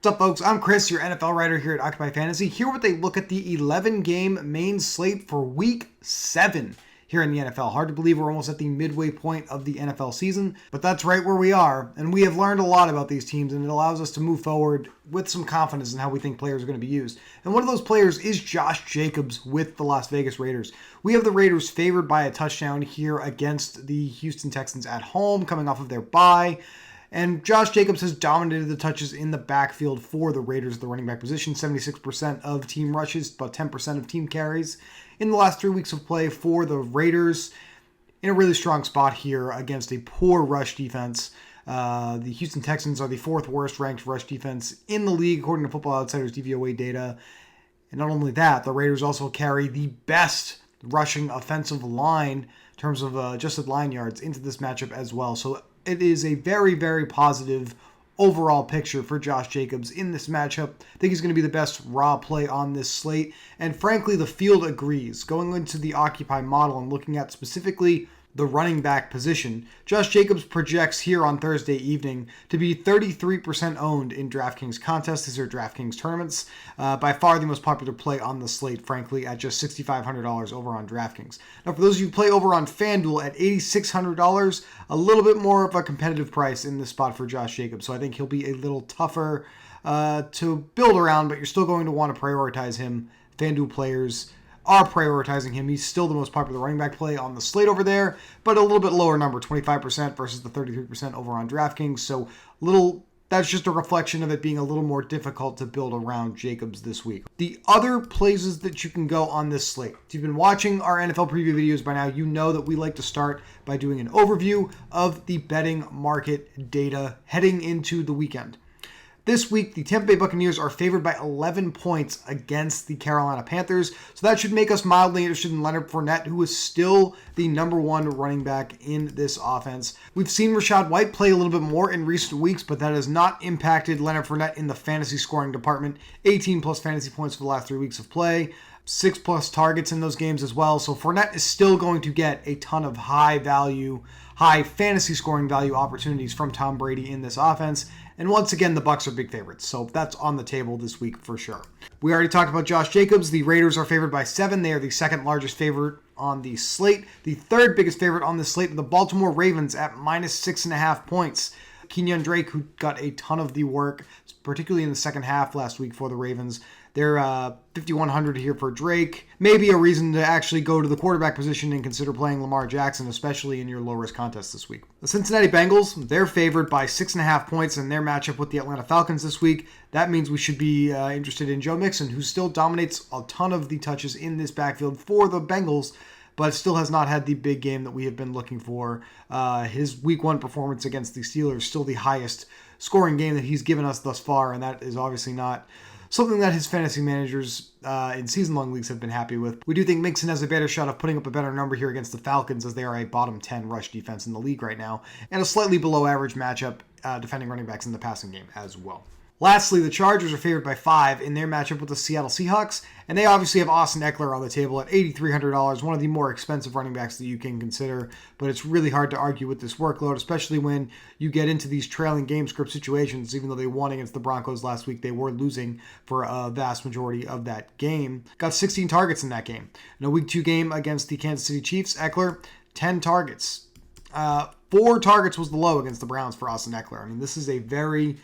What's up, folks? I'm Chris, your NFL writer here at Occupy Fantasy, here with a look at the 11-game main slate for Week 7 here in the NFL. Hard to believe we're almost at the midway point of the NFL season, but that's right where we are, and we have learned a lot about these teams, and it allows us to move forward with some confidence in how we think players are going to be used. And one of those players is Josh Jacobs with the Las Vegas Raiders. We have the Raiders favored by a touchdown here against the Houston Texans at home, coming off of their bye. And Josh Jacobs has dominated the touches in the backfield for the Raiders at the running back position. 76% of team rushes, about 10% of team carries in the last 3 weeks of play for the Raiders. In a really strong spot here against a poor rush defense. The Houston Texans are the fourth worst ranked rush defense in the league, according to Football Outsiders DVOA data. And not only that, the Raiders also carry the best rushing offensive line in terms of adjusted line yards into this matchup as well. So it is a very, very positive overall picture for Josh Jacobs in this matchup. I think he's going to be the best raw play on this slate. And frankly, the field agrees. Going into the Occupy model and looking at specifically the running back position, Josh Jacobs projects here on Thursday evening to be 33% owned in DraftKings contests. These are DraftKings tournaments. By far the most popular play on the slate, frankly, at just $6,500 over on DraftKings. Now, for those of you who play over on FanDuel at $8,600, a little bit more of a competitive price in this spot for Josh Jacobs. So I think he'll be a little tougher to build around, but you're still going to want to prioritize him. FanDuel players are prioritizing him. He's still the most popular running back play on the slate over there, but a little bit lower number, 25% versus the 33% over on DraftKings. So that's just a reflection of it being a little more difficult to build around Jacobs this week. The other places that you can go on this slate. If you've been watching our NFL preview videos by now, you know that we like to start by doing an overview of the betting market data heading into the weekend. This week, the Tampa Bay Buccaneers are favored by 11 points against the Carolina Panthers. So that should make us mildly interested in Leonard Fournette, who is still the number one running back in this offense. We've seen Rachaad White play a little bit more in recent weeks, but that has not impacted Leonard Fournette in the fantasy scoring department. 18 plus fantasy points for the last 3 weeks of play. 6 plus targets in those games as well. So Fournette is still going to get a ton of high fantasy scoring value opportunities from Tom Brady in this offense. And once again, the Bucs are big favorites, so that's on the table this week for sure. We already talked about Josh Jacobs. The Raiders are favored by 7. They are the second largest favorite on the slate. The third biggest favorite on the slate are the Baltimore Ravens at minus 6.5 points. Kenyon Drake, who got a ton of the work, particularly in the second half last week for the Ravens. They're 5,100 here for Drake. Maybe a reason to actually go to the quarterback position and consider playing Lamar Jackson, especially in your low-risk contest this week. The Cincinnati Bengals, they're favored by 6.5 points in their matchup with the Atlanta Falcons this week. That means we should be interested in Joe Mixon, who still dominates a ton of the touches in this backfield for the Bengals, but still has not had the big game that we have been looking for. His Week 1 performance against the Steelers, still the highest scoring game that he's given us thus far, and that is obviously not something that his fantasy managers in season-long leagues have been happy with. We do think Mixon has a better shot of putting up a better number here against the Falcons, as they are a bottom 10 rush defense in the league right now, and a slightly below-average matchup defending running backs in the passing game as well. Lastly, the Chargers are favored by 5 in their matchup with the Seattle Seahawks, and they obviously have Austin Eckler on the table at $8,300, one of the more expensive running backs that you can consider, but it's really hard to argue with this workload, especially when you get into these trailing game script situations. Even though they won against the Broncos last week, they were losing for a vast majority of that game. Got 16 targets in that game. In a Week 2 game against the Kansas City Chiefs, Eckler, 10 targets. 4 targets was the low against the Browns for Austin Eckler. I mean, this is a very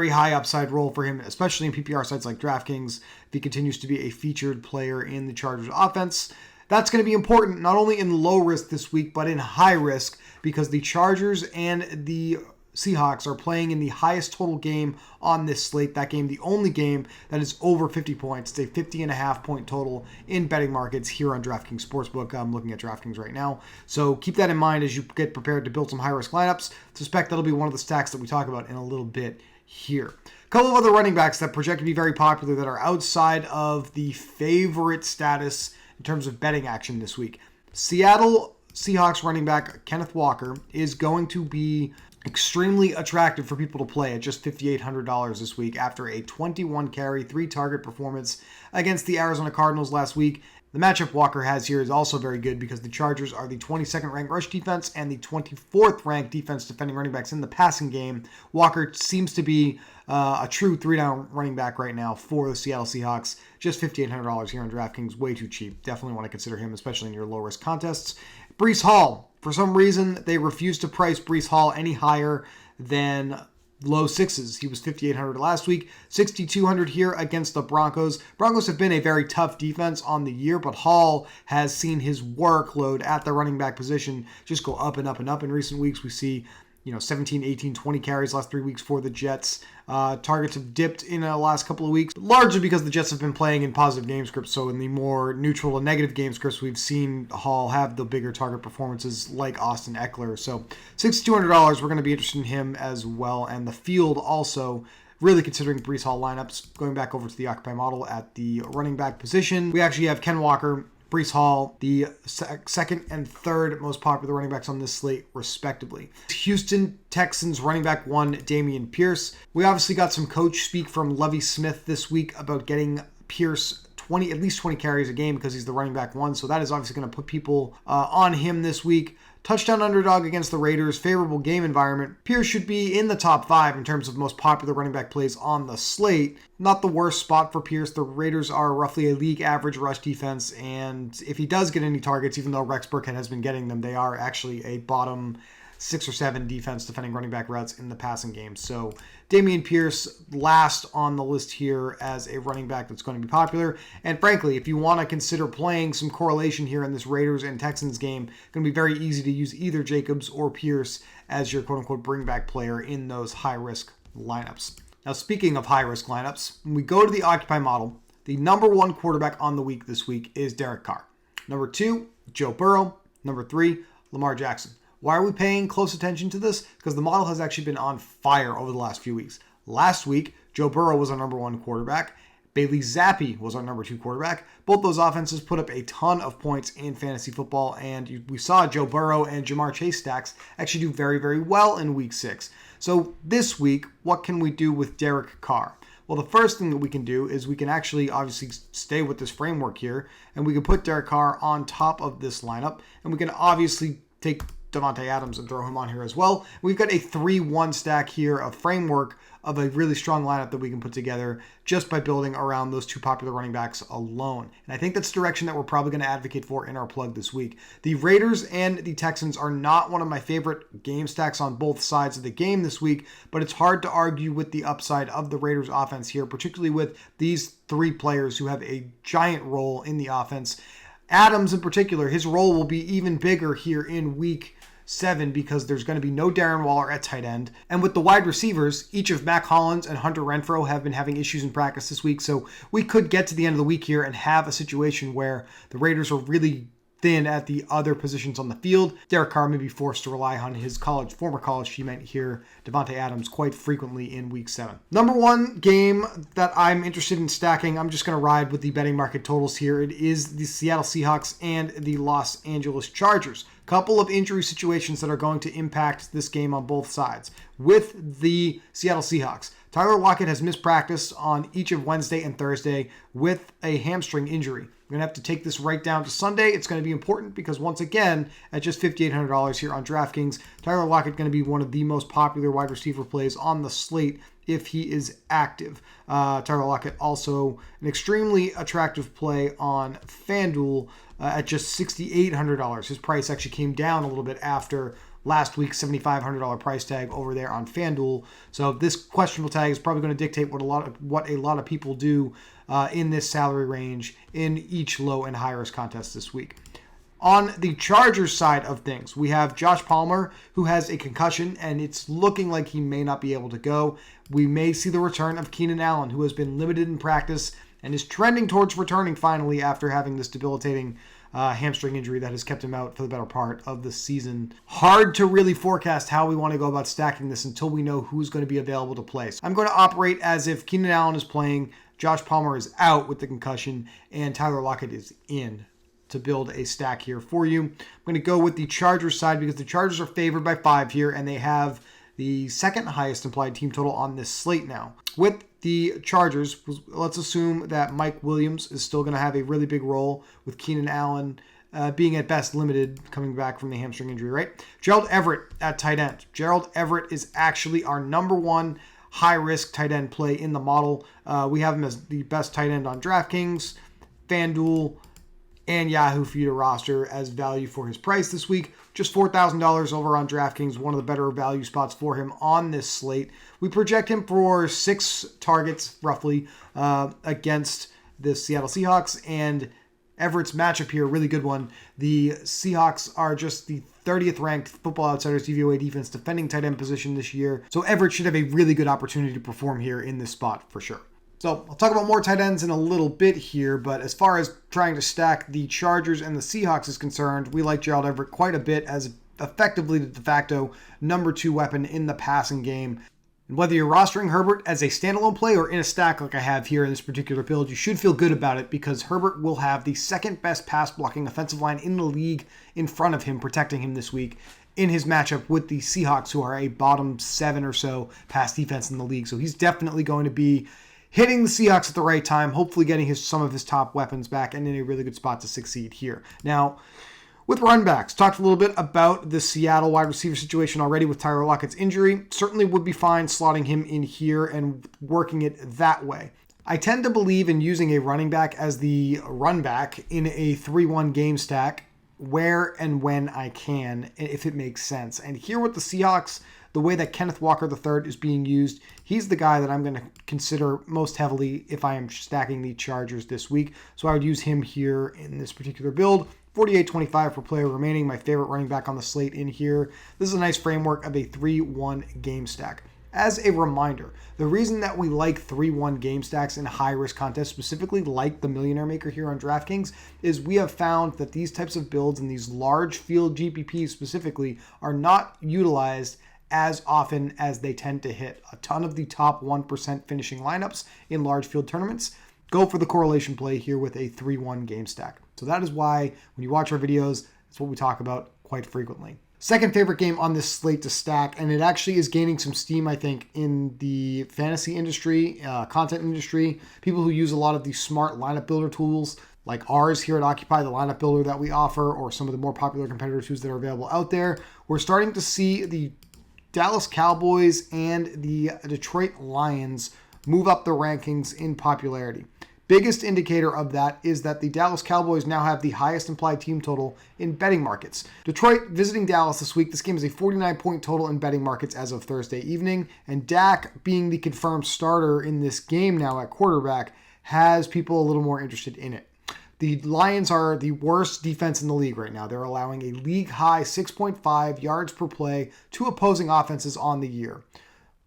high upside role for him, especially in PPR sites like DraftKings. If he continues to be a featured player in the Chargers offense, that's going to be important not only in low risk this week, but in high risk, because the Chargers and the Seahawks are playing in the highest total game on this slate. That game, the only game that is over 50 points. It's a 50.5 point total in betting markets here on DraftKings Sportsbook. I'm looking at DraftKings right now. So keep that in mind as you get prepared to build some high-risk lineups. Suspect that'll be one of the stacks that we talk about in a little bit here. A couple of other running backs that project to be very popular that are outside of the favorite status in terms of betting action this week. Seattle Seahawks running back Kenneth Walker is going to be extremely attractive for people to play at just $5,800 this week after a 21 carry, 3 target performance against the Arizona Cardinals last week The matchup Walker has here is also very good because the Chargers are the 22nd ranked rush defense and the 24th ranked defense defending running backs in the passing game. Walker seems to be a true 3-down running back right now for the Seattle Seahawks. Just $5,800 here on DraftKings, way too cheap. Definitely want to consider him, especially in your low-risk contests. Breece Hall. For some reason, they refuse to price Breece Hall any higher than low sixes. He was $5,800 last week, $6,200 here against the Broncos. Broncos have been a very tough defense on the year, but Hall has seen his workload at the running back position just go up and up and up in recent weeks. We see 17, 18, 20 carries last 3 weeks for the Jets. Targets have dipped in the last couple of weeks, largely because the Jets have been playing in positive game scripts. So in the more neutral and negative game scripts, we've seen Hall have the bigger target performances like Austin Eckler. So $6,200, we're going to be interested in him as well. And the field also really considering Breece Hall lineups. Going back over to the Occupy model at the running back position, we actually have Ken Walker, Breece Hall, the second and third most popular running backs on this slate, respectively. Houston Texans running back 1, Damien Pierce. We obviously got some coach speak from Lovie Smith this week about getting Pierce at least 20 carries a game because he's the running back 1. So that is obviously going to put people on him this week. Touchdown underdog against the Raiders, favorable game environment. Pierce should be in the top 5 in terms of most popular running back plays on the slate. Not the worst spot for Pierce. The Raiders are roughly a league average rush defense, and if he does get any targets, even though Rex Burkhead has been getting them, they are actually a bottom 6 or 7 defense defending running back routes in the passing game. So Damien Pierce last on the list here as a running back that's going to be popular. And frankly, if you want to consider playing some correlation here in this Raiders and Texans game, it's going to be very easy to use either Jacobs or Pierce as your quote-unquote bring back player in those high-risk lineups. Now, speaking of high-risk lineups, when we go to the Occupy model, the number 1 quarterback on the week this week is Derek Carr. Number 2, Joe Burrow. Number 3, Lamar Jackson. Why are we paying close attention to this? Because the model has actually been on fire over the last few weeks. Last week, Joe Burrow was our number 1 quarterback. Bailey Zappi was our number 2 quarterback. Both those offenses put up a ton of points in fantasy football, and we saw Joe Burrow and Jamar Chase stacks actually do very, very well in week 6. So this week, what can we do with Derek Carr? Well, the first thing that we can do is we can actually obviously stay with this framework here, and we can put Derek Carr on top of this lineup, and we can obviously take Davante Adams and throw him on here as well. We've got a 3-1 stack here, a framework of a really strong lineup that we can put together just by building around those 2 popular running backs alone. And I think that's the direction that we're probably going to advocate for in our plug this week. The Raiders and the Texans are not one of my favorite game stacks on both sides of the game this week, but it's hard to argue with the upside of the Raiders offense here, particularly with these 3 players who have a giant role in the offense. Adams in particular, his role will be even bigger here in week 7 because there's going to be no Darren Waller at tight end. And with the wide receivers, each of Mac Hollins and Hunter Renfrow have been having issues in practice this week. So we could get to the end of the week here and have a situation where the Raiders are really thin at the other positions on the field. Derek Carr may be forced to rely on his former college teammate here, Davante Adams, quite frequently in week 7. Number 1 game that I'm interested in stacking, I'm just going to ride with the betting market totals here. It is the Seattle Seahawks and the Los Angeles Chargers. Couple of injury situations that are going to impact this game on both sides. With the Seattle Seahawks, Tyler Lockett has missed practice on each of Wednesday and Thursday with a hamstring injury. We're going to have to take this right down to Sunday. It's going to be important because once again, at just $5,800 here on DraftKings, Tyler Lockett going to be one of the most popular wide receiver plays on the slate if he is active. Tyler Lockett also an extremely attractive play on FanDuel at just $6,800. His price actually came down a little bit after last week's $7,500 price tag over there on FanDuel. So this questionable tag is probably going to dictate what a lot of people do in this salary range in each low and high risk contest this week. On the Chargers side of things, we have Josh Palmer, who has a concussion, and it's looking like he may not be able to go. We may see the return of Keenan Allen, who has been limited in practice and is trending towards returning finally after having this debilitating hamstring injury that has kept him out for the better part of the season. Hard to really forecast how we want to go about stacking this until we know who's going to be available to play. So I'm going to operate as if Keenan Allen is playing, Josh Palmer is out with the concussion, and Tyler Lockett is in to build a stack here for you. I'm going to go with the Chargers side because the Chargers are favored by 5 here, and they have the second highest implied team total on this slate now. with the Chargers, let's assume that Mike Williams is still going to have a really big role with Keenan Allen being at best limited coming back from the hamstring injury, right? Gerald Everett at tight end. Gerald Everett is actually our number one high-risk tight end play in the model. We have him as the best tight end on DraftKings, FanDuel, and Yahoo for you to roster as value for his price this week. Just $4,000 over on DraftKings, one of the better value spots for him on this slate. We project him for 6 targets, roughly, against the Seattle Seahawks, and Everett's matchup here, really good one. The Seahawks are just the 30th ranked Football Outsiders DVOA defense defending tight end position this year, so Everett should have a really good opportunity to perform here in this spot for sure. So I'll talk about more tight ends in a little bit here, but as far as trying to stack the Chargers and the Seahawks is concerned, we like Gerald Everett quite a bit as effectively the de facto number 2 weapon in the passing game. And whether you're rostering Herbert as a standalone play or in a stack like I have here in this particular build, you should feel good about it because Herbert will have the second best pass blocking offensive line in the league in front of him, protecting him this week in his matchup with the Seahawks, who are a bottom 7 or so pass defense in the league. So he's definitely going to be hitting the Seahawks at the right time, hopefully getting some of his top weapons back and in a really good spot to succeed here. Now, with run backs, talked a little bit about the Seattle wide receiver situation already with Tyler Lockett's injury. Certainly would be fine slotting him in here and working it that way. I tend to believe in using a running back as the run back in a 3-1 game stack where and when I can, if it makes sense. And here with the Seahawks, the way that Kenneth Walker III is being used, he's the guy that I'm going to consider most heavily if I am stacking the Chargers this week. So I would use him here in this particular build. 48.25 per player remaining, my favorite running back on the slate in here. This is a nice framework of a 3-1 game stack. As a reminder, the reason that we like 3-1 game stacks in high-risk contests, specifically like the Millionaire Maker here on DraftKings, is we have found that these types of builds and these large field GPPs specifically are not utilized as often as they tend to hit. A ton of the top 1% finishing lineups in large field tournaments go for the correlation play here with a 3-1 game stack. So that is why when you watch our videos, that's what we talk about quite frequently. Second favorite game on this slate to stack, and it actually is gaining some steam, I think, in the fantasy industry, content industry. People who use a lot of these smart lineup builder tools like ours here at Occupy, the lineup builder that we offer, or some of the more popular competitor tools that are available out there. We're starting to see the Dallas Cowboys and the Detroit Lions move up the rankings in popularity. Biggest indicator of that is that the Dallas Cowboys now have the highest implied team total in betting markets. Detroit visiting Dallas this week. This game is a 49-point total in betting markets as of Thursday evening, and Dak, being the confirmed starter in this game now at quarterback, has people a little more interested in it. The Lions are the worst defense in the league right now. They're allowing a league-high 6.5 yards per play to opposing offenses on the year.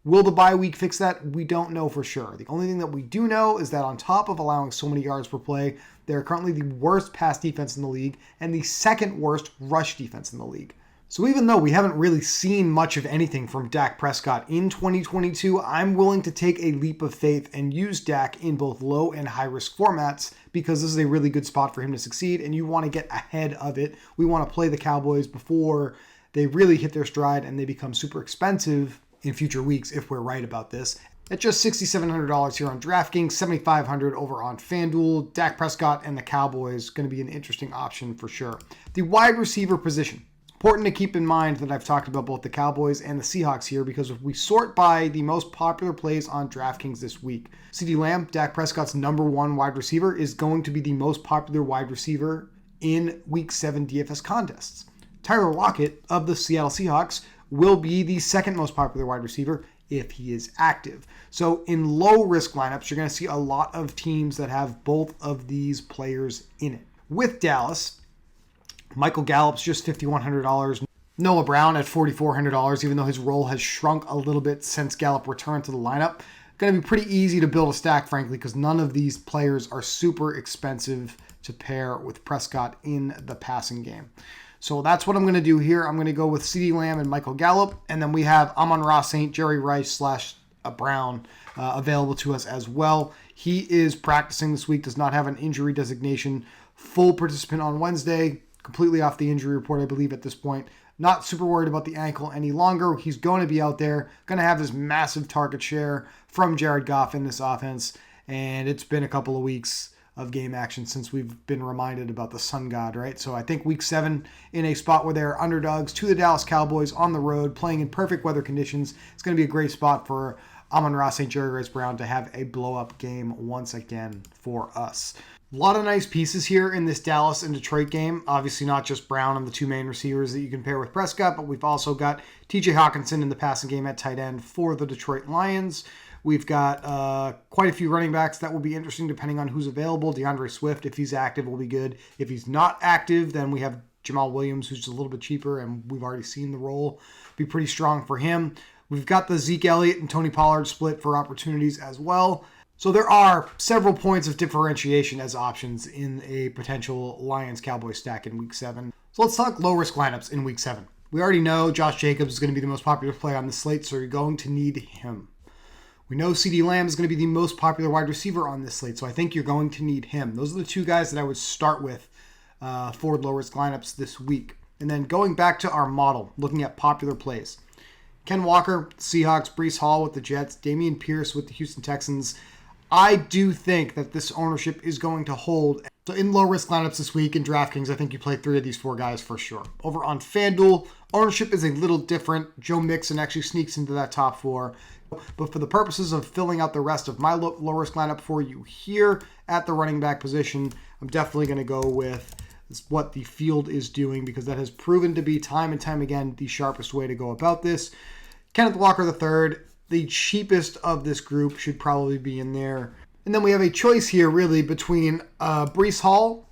Will the bye week fix that? We don't know for sure. The only thing that we do know is that on top of allowing so many yards per play, they're currently the worst pass defense in the league and the second worst rush defense in the league. So even though we haven't really seen much of anything from Dak Prescott in 2022, I'm willing to take a leap of faith and use Dak in both low and high risk formats because this is a really good spot for him to succeed and you want to get ahead of it. We want to play the Cowboys before they really hit their stride and they become super expensive in future weeks if we're right about this. At just $6,700 here on DraftKings, $7,500 over on FanDuel, Dak Prescott and the Cowboys going to be an interesting option for sure. The wide receiver position. Important to keep in mind that I've talked about both the Cowboys and the Seahawks here because if we sort by the most popular plays on DraftKings this week, CeeDee Lamb, Dak Prescott's number 1 wide receiver, is going to be the most popular wide receiver in Week 7 DFS contests. Tyler Lockett of the Seattle Seahawks will be the second most popular wide receiver if he is active. So in low risk lineups, you're going to see a lot of teams that have both of these players in it. With Dallas, Michael Gallup's just $5,100. Noah Brown at $4,400, even though his role has shrunk a little bit since Gallup returned to the lineup. Going to be pretty easy to build a stack, frankly, because none of these players are super expensive to pair with Prescott in the passing game. So that's what I'm going to do here. I'm going to go with CeeDee Lamb and Michael Gallup, and then we have Amon-Ra St. Jerry Rice / Brown available to us as well. He is practicing this week, does not have an injury designation, full participant on Wednesday, completely off the injury report, I believe, at this point. Not super worried about the ankle any longer. He's going to be out there, going to have this massive target share from Jared Goff in this offense. And it's been a couple of weeks of game action since we've been reminded about the sun god, right? So I think week 7 in a spot where they're underdogs to the Dallas Cowboys on the road, playing in perfect weather conditions. It's going to be a great spot for Amon-Ra St. Jerry Rice Brown to have a blow-up game once again for us. A lot of nice pieces here in this Dallas and Detroit game. Obviously not just Brown and the two main receivers that you can pair with Prescott, but we've also got TJ Hawkinson in the passing game at tight end for the Detroit Lions. We've got quite a few running backs that will be interesting depending on who's available. DeAndre Swift, if he's active, will be good. If he's not active, then we have Jamal Williams, who's just a little bit cheaper, and we've already seen the role be pretty strong for him. We've got the Zeke Elliott and Tony Pollard split for opportunities as well. So there are several points of differentiation as options in a potential Lions-Cowboys stack in Week 7. So let's talk low-risk lineups in Week 7. We already know Josh Jacobs is going to be the most popular play on the slate, so you're going to need him. We know CeeDee Lamb is going to be the most popular wide receiver on this slate, so I think you're going to need him. Those are the two guys that I would start with for low-risk lineups this week. And then going back to our model, looking at popular plays. Ken Walker, Seahawks, Breece Hall with the Jets, Damien Pierce with the Houston Texans. I do think that this ownership is going to hold. So in low-risk lineups this week in DraftKings, I think you play 3 of these 4 guys for sure. Over on FanDuel, ownership is a little different. Joe Mixon actually sneaks into that top 4. But for the purposes of filling out the rest of my low-risk lineup for you here at the running back position, I'm definitely going to go with what the field is doing because that has proven to be time and time again the sharpest way to go about this. Kenneth Walker III, the cheapest of this group, should probably be in there. And then we have a choice here really between Breece Hall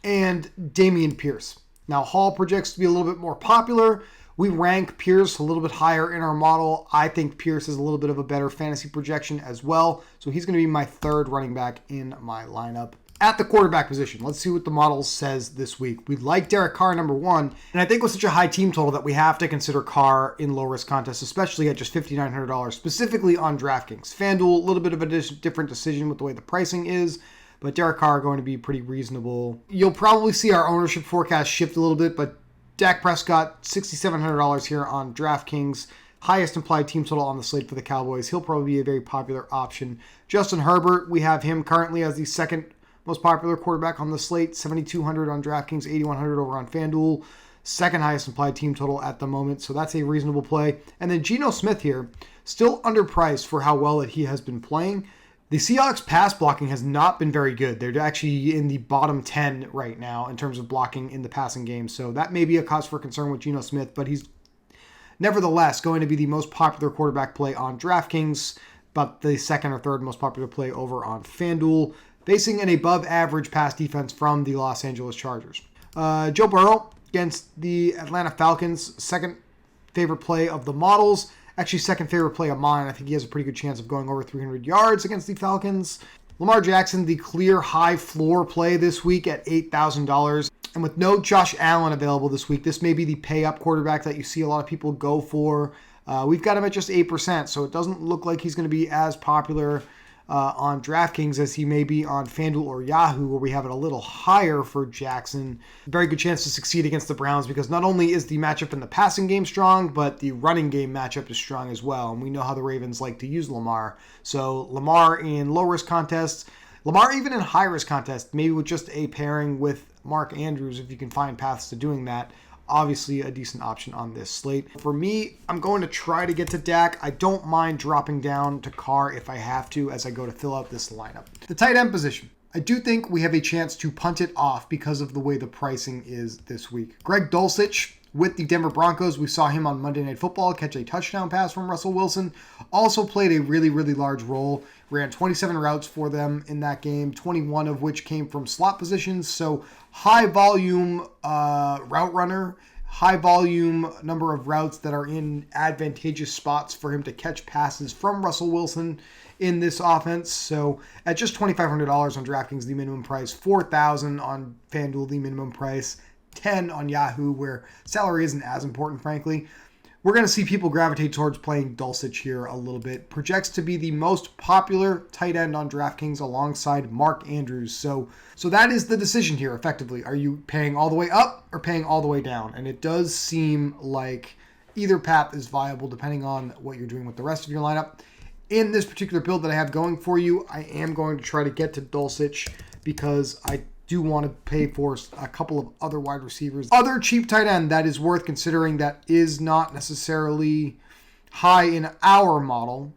and Damien Pierce. Now Hall projects to be a little bit more popular. We rank Pierce a little bit higher in our model. I think Pierce is a little bit of a better fantasy projection as well. So he's going to be my 3rd running back in my lineup. At the quarterback position, let's see what the model says this week. We like Derek Carr, number 1. And I think with such a high team total that we have to consider Carr in low-risk contests, especially at just $5,900, specifically on DraftKings. FanDuel, a little bit of a different decision with the way the pricing is. But Derek Carr going to be pretty reasonable. You'll probably see our ownership forecast shift a little bit, but Dak Prescott, $6,700 here on DraftKings. Highest implied team total on the slate for the Cowboys. He'll probably be a very popular option. Justin Herbert, we have him currently as the 2nd most popular quarterback on the slate. $7,200 on DraftKings, $8,100 over on FanDuel. 2nd highest implied team total at the moment, so that's a reasonable play. And then Geno Smith here, still underpriced for how well that he has been playing. The Seahawks pass blocking has not been very good. They're actually in the bottom 10 right now in terms of blocking in the passing game. So that may be a cause for concern with Geno Smith, but he's nevertheless going to be the most popular quarterback play on DraftKings, but the 2nd or 3rd most popular play over on FanDuel, facing an above average pass defense from the Los Angeles Chargers. Joe Burrow against the Atlanta Falcons, 2nd favorite play of the models. Actually, 2nd favorite play of mine. I think he has a pretty good chance of going over 300 yards against the Falcons. Lamar Jackson, the clear high floor play this week at $8,000. And with no Josh Allen available this week, this may be the pay-up quarterback that you see a lot of people go for. We've got him at just 8%, so it doesn't look like he's going to be as popular on DraftKings as he may be on FanDuel or Yahoo, where we have it a little higher for Jackson. Very good chance to succeed against the Browns because not only is the matchup in the passing game strong, but the running game matchup is strong as well. And we know how the Ravens like to use Lamar. So Lamar in low-risk contests, Lamar even in high-risk contests, maybe with just a pairing with Mark Andrews if you can find paths to doing that. Obviously a decent option on this slate. For me, I'm going to try to get to Dak. I don't mind dropping down to Carr if I have to as I go to fill out this lineup. The tight end position. I do think we have a chance to punt it off because of the way the pricing is this week. Greg Dulcich with the Denver Broncos. We saw him on Monday Night Football catch a touchdown pass from Russell Wilson. Also played a really, really large role. Ran 27 routes for them in that game, 21 of which came from slot positions. So high volume route runner, high volume number of routes that are in advantageous spots for him to catch passes from Russell Wilson in this offense. So at just $2,500 on DraftKings, the minimum price, $4,000 on FanDuel, the minimum price, $10 on Yahoo, where salary isn't as important, frankly. we're going to see people gravitate towards playing Dulcich here a little bit. Projects to be the most popular tight end on DraftKings alongside Mark Andrews. So that is the decision here, effectively. Are you paying all the way up or paying all the way down? And it does seem like either path is viable depending on what you're doing with the rest of your lineup. In this particular build that I have going for you, I am going to try to get to Dulcich because I do want to pay for a couple of other wide receivers. Other cheap tight end that is worth considering that is not necessarily high in our model,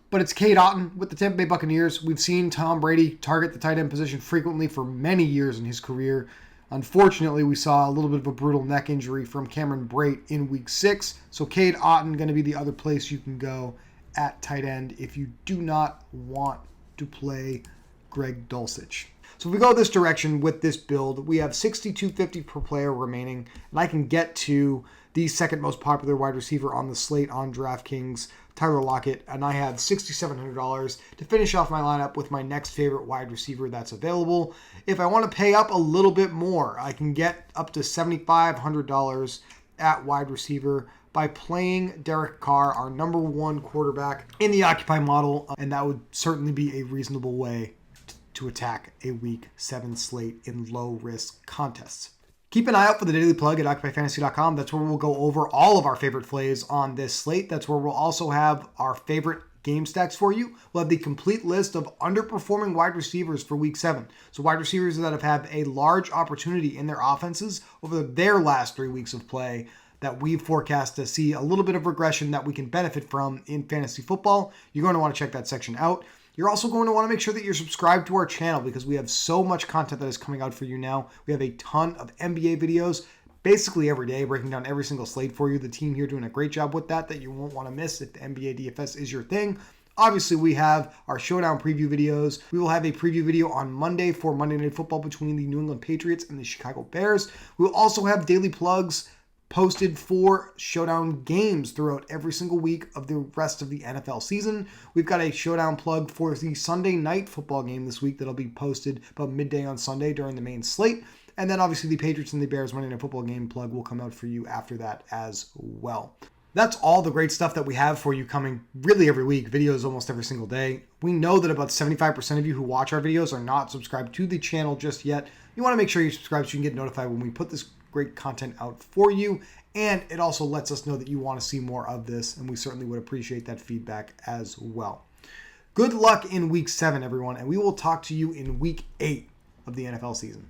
but it's Cade Otten with the Tampa Bay Buccaneers. We've seen Tom Brady target the tight end position frequently for many years in his career. Unfortunately, we saw a little bit of a brutal neck injury from Cameron Brate in week 6. So Cade Otten going to be the other place you can go at tight end if you do not want to play Greg Dulcich. So if we go this direction with this build, we have $6,250 per player remaining, and I can get to the second most popular wide receiver on the slate on DraftKings, Tyler Lockett, and I have $6,700 to finish off my lineup with my next favorite wide receiver that's available. If I want to pay up a little bit more, I can get up to $7,500 at wide receiver by playing Derek Carr, our number 1 quarterback in the Occupy model, and that would certainly be a reasonable way to attack a week 7 slate in low-risk contests. Keep an eye out for the daily plug at OccupyFantasy.com. That's where we'll go over all of our favorite plays on this slate. That's where we'll also have our favorite game stacks for you. We'll have the complete list of underperforming wide receivers for week 7. So wide receivers that have had a large opportunity in their offenses over their last 3 weeks of play that we've forecast to see a little bit of regression that we can benefit from in fantasy football. You're going to want to check that section out. You're also going to want to make sure that you're subscribed to our channel because we have so much content that is coming out for you now. We have a ton of NBA videos basically every day, breaking down every single slate for you. The team here doing a great job with that you won't want to miss if the NBA DFS is your thing. Obviously, we have our Showdown Preview videos. We will have a preview video on Monday for Monday Night Football between the New England Patriots and the Chicago Bears. We will also have daily plugs posted for Showdown games throughout every single week of the rest of the NFL season. We've got a Showdown plug for the Sunday night football game this week that'll be posted about midday on Sunday during the main slate. And then obviously the Patriots and the Bears Monday Night Football game plug will come out for you after that as well. That's all the great stuff that we have for you coming really every week, videos almost every single day. We know that about 75% of you who watch our videos are not subscribed to the channel just yet. You want to make sure you subscribe so you can get notified when we put this great content out for you, and it also lets us know that you want to see more of this, and we certainly would appreciate that feedback as well. Good luck in week 7, everyone, and we will talk to you in week 8 of the NFL season.